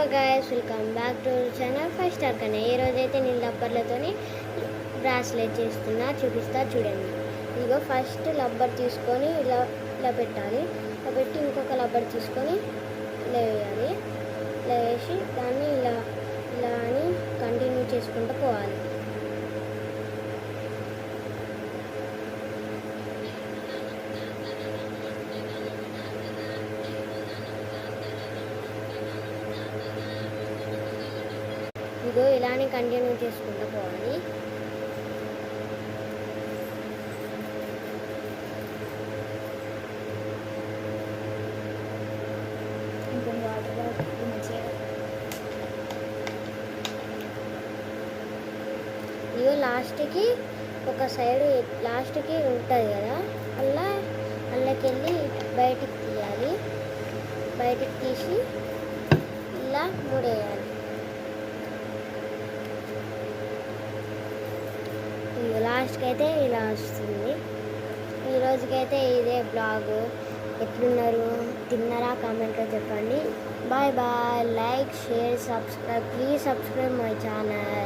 Guys, welcome back to channel 5 star కన్నా. ఈరోజైతే నేను రబ్బర్లతోని బ్రాస్లెట్ చేస్తున్నా, చూపిస్తా చూడండి. ఇదిగో ఫస్ట్ రబ్బర్ తీసుకొని ఇలా ఇలా పెట్టాలి. ఇలా పెట్టి ఇంకొక రబ్బర్ తీసుకొని ఇలా వేయాలి. ఇలా వేసి దాన్ని ఇలా ఇలా అని కంటిన్యూ చేసుకుంటూ పోవాలి. ఇదిగో ఇలానే కంటిన్యూ చేసుకుంటూ పోవాలి. ఇదిగో లాస్ట్కి ఒక సైడ్ లాస్ట్కి ఉంటుంది కదా, అల్లకి వెళ్ళి బయటికి తీయాలి. బయటికి తీసి ఇలా ముడేయాలి. లాస్ట్కి అయితే ఇలా వస్తుంది. ఈరోజుకైతే ఇదే బ్లాగ్. ఎట్లున్నారు, తిన్నారా? కామెంట్లో చెప్పండి. Bye bye. Like, share, subscribe. Please subscribe my channel.